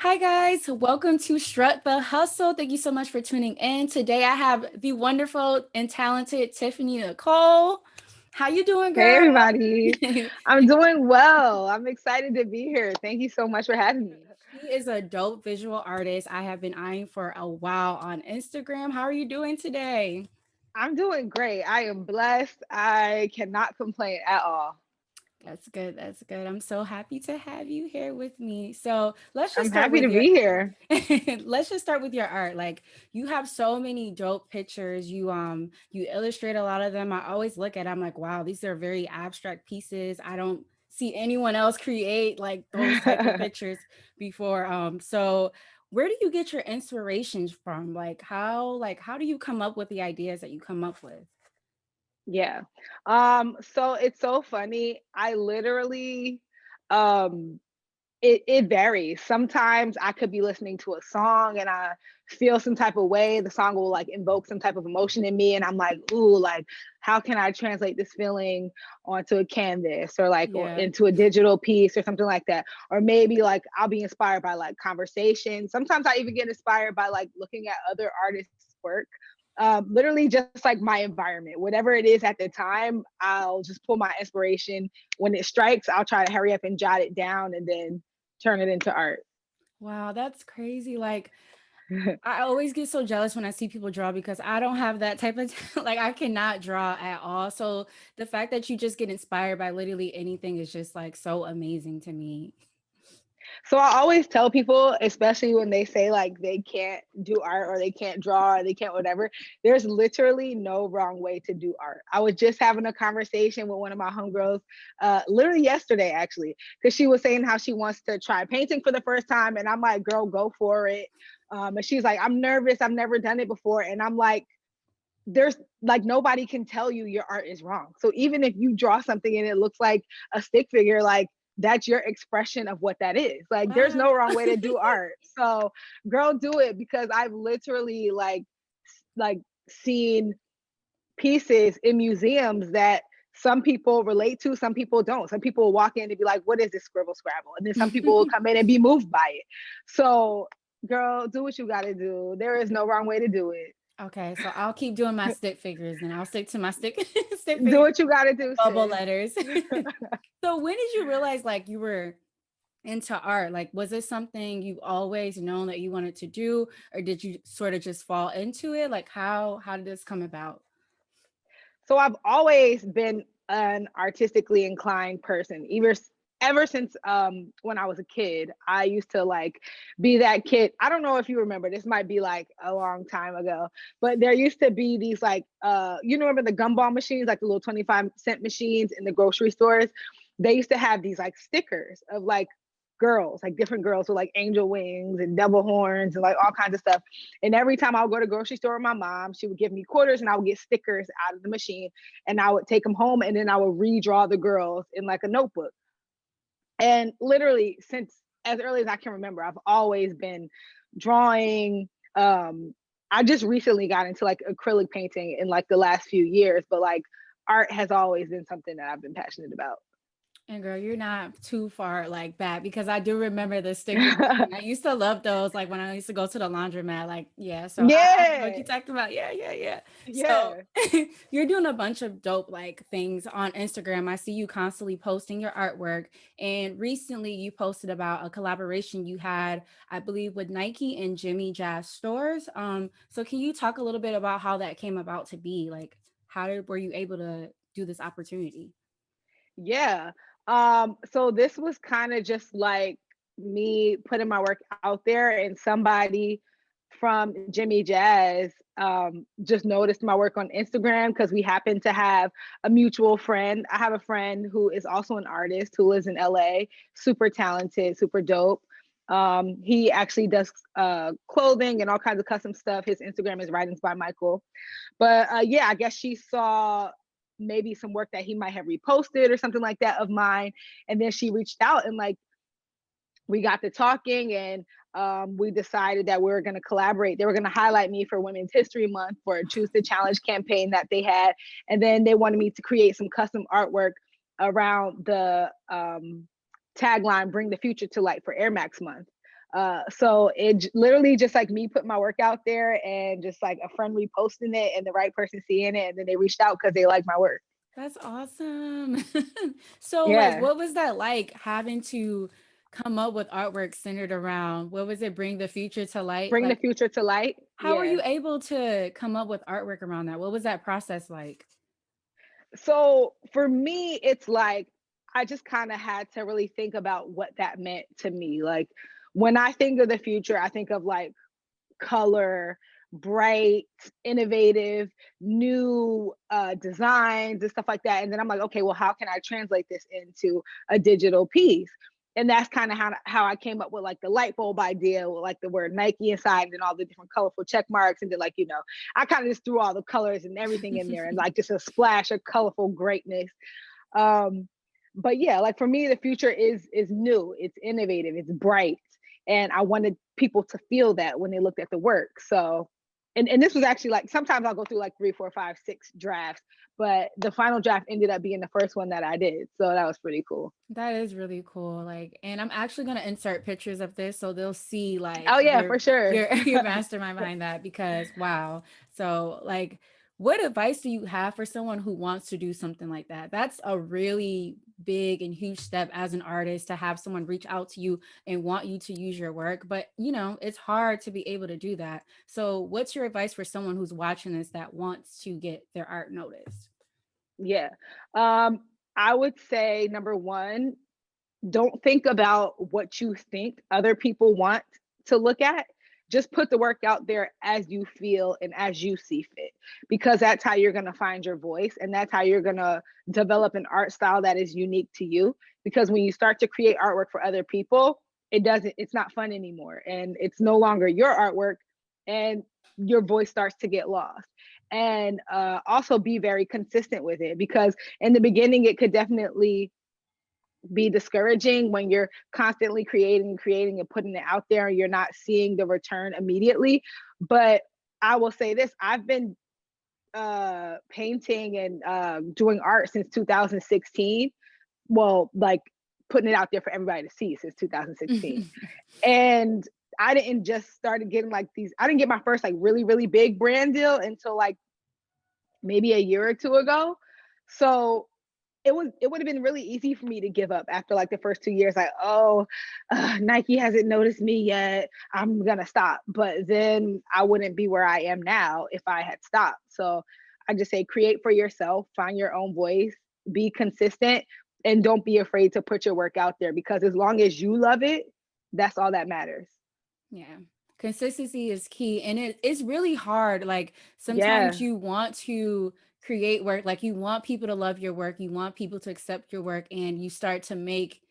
Hi guys, welcome to Strut the Hustle. Thank you so much for tuning in. Today I have the wonderful and talented Tiffany Nicole. How you doing, Hey girl? everybody. I'm doing well. I'm excited to be here. Thank you so much for having me. She is a dope visual artist I have been eyeing for a while on Instagram. How are you doing today? I'm doing great. I am blessed. I cannot complain at all. That's good. That's good. I'm so happy to have you here with me. So let's just I'm start happy with to your be here. let's just start with your art. Like you have so many dope pictures. You illustrate a lot of them. I always look at I'm like, wow, these are very abstract pieces. I don't see anyone else create like those type of pictures before. So where do you get your inspirations from? Like how do you come up with the ideas that you come up with? Yeah. So it's so funny. I literally um it varies. Sometimes I could be listening to a song and I feel some type of way. The song will like invoke some type of emotion in me, and I'm like, ooh, like how can I translate this feeling onto a canvas or like or Yeah. into a digital piece or something like that? Or maybe like I'll be inspired by like conversation. Sometimes I even get inspired by like looking at other artists' work. Literally just like my environment, whatever it is at the time, I'll just pull my inspiration. When it strikes, I'll try to hurry up and jot it down and then turn it into art. Wow, that's crazy. Like I always get so jealous when I see people draw because I don't have that type of like I cannot draw at all. So the fact that you just get inspired by literally anything is just like so amazing to me. So I always tell people, especially when they say like they can't do art or they can't draw or they can't whatever, there's literally no wrong way to do art. I was just having a conversation with one of my homegirls, literally yesterday actually, because she was saying how she wants to try painting for the first time, and I'm like, girl, go for it. And she's like, I'm nervous. I've never done it before, and I'm like, there's like nobody can tell you your art is wrong. So even if you draw something and it looks like a stick figure, like that's your expression of what that is. Like there's Wow. no wrong way to do art. So girl, do it, because I've literally like seen pieces in museums that some people relate to, some people don't. Some people will walk in and be like, what is this scribble scrabble? And then some people will come in and be moved by it. So girl, do what you gotta do. There is no wrong way to do it. Okay, so I'll keep doing my stick figures and I'll stick to my stick stick Do figures what you gotta do, bubble sis. letters. So when did you realize like you were into art? Like was it something you've always known that you wanted to do or did you sort of just fall into it? Like how did this come about? So I've always been an artistically inclined person. Ever since when I was a kid, I used to like be that kid. I don't know if you remember, this might be like a long time ago, but there used to be these like you know, remember the gumball machines, like the little 25-cent machines in the grocery stores? They used to have these like stickers of like girls, like different girls with like angel wings and devil horns and like all kinds of stuff. And every time I would go to the grocery store with my mom, she would give me quarters and I would get stickers out of the machine and I would take them home and then I would redraw the girls in like a notebook. And literally since as early as I can remember, I've always been drawing. I just recently got into like acrylic painting in like the last few years, but like art has always been something that I've been passionate about. And girl, you're not too far like back because I do remember the sticker machine. I used to love those, like when I used to go to the laundromat. Like, yeah. So I know what Yeah, you're talking about. Yeah, yeah, yeah. So yeah. you're doing a bunch of dope like things on Instagram. I see you constantly posting your artwork. And recently you posted about a collaboration you had, I believe, with Nike and Jimmy Jazz stores. So can you talk a little bit about how that came about to be? Like, were you able to do this opportunity? Yeah. So this was kind of just like me putting my work out there, and somebody from Jimmy Jazz just noticed my work on Instagram because we happen to have a mutual friend. I have a friend who is also an artist who lives in LA, super talented, super dope. He actually does clothing and all kinds of custom stuff. His Instagram is Writings by Michael. But yeah, I guess she saw maybe some work that he might have reposted or something like that of mine. And then she reached out and like we got to talking, and we decided that we were going to collaborate. They were going to highlight me for Women's History Month for a Choose to Challenge campaign that they had. And then they wanted me to create some custom artwork around the tagline, Bring the Future to Light for Air Max Month. So literally just like me putting my work out there and just like a friend reposting it and the right person seeing it, and then they reached out because they like my work. That's awesome. So, like, Yeah, what was that like having to come up with artwork centered around what was it, bring the future to light? bring the Like, future to light. how were Yeah. you able to come up with artwork around that? What was that process like? So for me, it's like I just kind of had to really think about what that meant to me. Like when I think of the future, I think of like color, bright, innovative, new designs and stuff like that. And then I'm like, okay, well, how can I translate this into a digital piece? And that's kind of how I came up with like the light bulb idea with like the word Nike inside and all the different colorful check marks. And then like, I kind of just threw all the colors and everything in there and like just a splash of colorful greatness. Um, but yeah, like for me, the future is new, it's innovative, it's bright, and I wanted people to feel that when they looked at the work. So, and this was actually like sometimes I'll go through like three, four, five, six drafts, but the final draft ended up being the first one that I did. So that was pretty cool. That is really cool. Like, and I'm actually gonna insert pictures of this so they'll see like Oh yeah, for sure. your mastermind behind that because wow. So like what advice do you have for someone who wants to do something like that? That's a really big and huge step as an artist to have someone reach out to you and want you to use your work. But it's hard to be able to do that. So what's your advice for someone who's watching this that wants to get their art noticed? Yeah. Um, I would say number one, don't think about what you think other people want to look at. Just put the work out there as you feel and as you see fit, because that's how you're going to find your voice and that's how you're going to develop an art style that is unique to you. Because when you start to create artwork for other people, it's not fun anymore and it's no longer your artwork, and your voice starts to get lost. And also be very consistent with it, because in the beginning, it could definitely be discouraging when you're constantly creating and putting it out there and you're not seeing the return immediately. But I will say this, I've been painting and doing art since 2016. Well, like putting it out there for everybody to see since 2016. And I didn't just started getting like these, I didn't get my first like really, really big brand deal until like maybe a year or two ago. So it would have been really easy for me to give up after like the first 2 years, like, oh, Nike hasn't noticed me yet, I'm gonna stop. But then I wouldn't be where I am now if I had stopped. So I just say create for yourself, find your own voice, be consistent, and don't be afraid to put your work out there, because as long as you love it, that's all that matters. Yeah. Consistency is key. And it's really hard. Like sometimes Yeah, you want to create work, like you want people to love your work, you want people to accept your work, and you start to make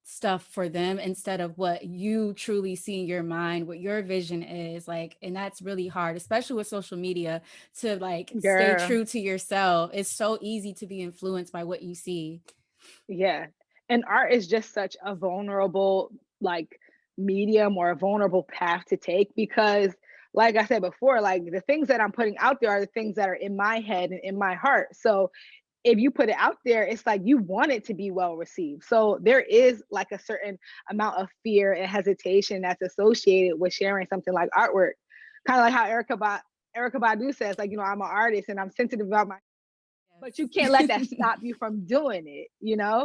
stuff for them instead of what you truly see in your mind, what your vision is. Like, and that's really hard, especially with social media, to like stay girl. true to yourself. It's so easy to be influenced by what you see. Yeah. And art is just such a vulnerable like medium or a vulnerable path to take, because like I said before, like the things that I'm putting out there are the things that are in my head and in my heart. So if you put it out there, it's like you want it to be well received. So there is like a certain amount of fear and hesitation that's associated with sharing something like artwork. Kind of like how Erica Badu says, like, I'm an artist and I'm sensitive about my, but you can't let that Yes. stop you from doing it,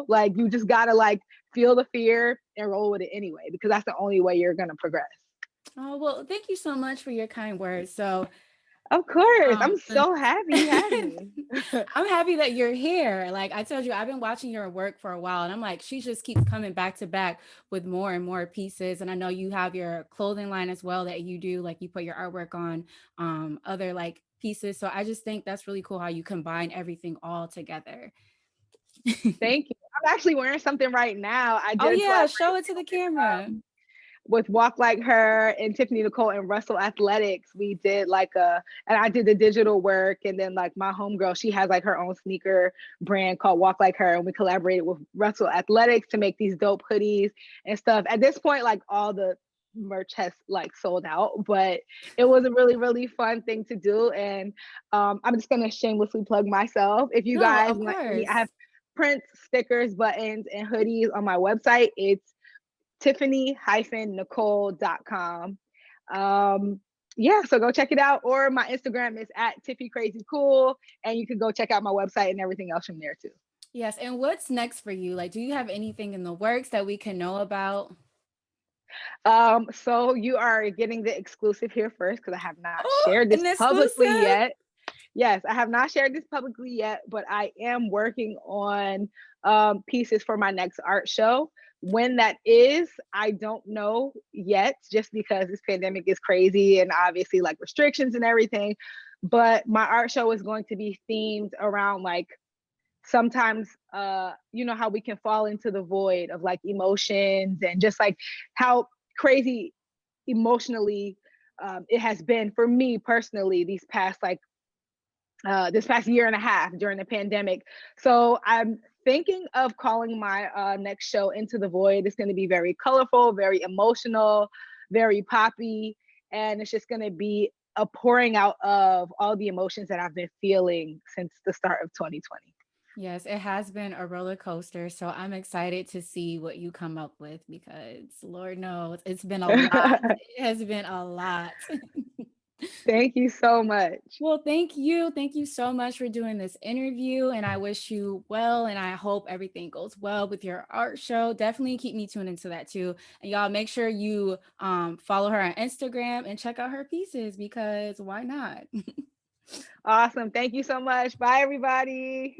like you just gotta like feel the fear and roll with it anyway, because that's the only way you're gonna progress. Oh, well, thank you so much for your kind words. So, Of course, Um, I'm so happy you had me. I'm happy that you're here. Like I told you, I've been watching your work for a while, and I'm like, she just keeps coming back to back with more and more pieces. And I know you have your clothing line as well that you do, like you put your artwork on other like pieces. So I just think that's really cool how you combine everything all together. Thank you. I'm actually wearing something right now. I Oh did a yeah, show it to the collaboration camera. with Walk Like Her and Tiffany, Nicole, and Russell Athletics. We did and I did the digital work. And then like my homegirl, she has like her own sneaker brand called Walk Like Her. And we collaborated with Russell Athletics to make these dope hoodies and stuff. At this point, like all the merch has like sold out, but it was a really, really fun thing to do. And I'm just going to shamelessly plug myself. If you No, guys of want any, I have course. prints, stickers, buttons, and hoodies on my website. It's Tiffany-Nicole.com. Yeah, so go check it out. Or my Instagram is at TiffyCrazyCool, and you can go check out my website and everything else from there too. Yes. And what's next for you? Like, do you have anything in the works that we can know about? So you are getting the exclusive here first because I have not Oh, shared this an publicly exclusive. yet. Yes, I have not shared this publicly yet, but I am working on pieces for my next art show. When that is, I don't know yet, just because this pandemic is crazy and obviously like restrictions and everything. But my art show is going to be themed around like sometimes you know how we can fall into the void of like emotions and just like how crazy emotionally it has been for me personally these past like this past year and a half during the pandemic. So I'm thinking of calling my next show Into the Void. It's going to be very colorful, very emotional, very poppy, and it's just going to be a pouring out of all the emotions that I've been feeling since the start of 2020. Yes, it has been a roller coaster. So I'm excited to see what you come up with because Lord knows it's been a lot. It has been a lot. Thank you so much. Well, thank you. Thank you so much for doing this interview. And I wish you well. And I hope everything goes well with your art show. Definitely keep me tuned into that too. And y'all make sure you follow her on Instagram and check out her pieces because why not? Awesome. Thank you so much. Bye, everybody.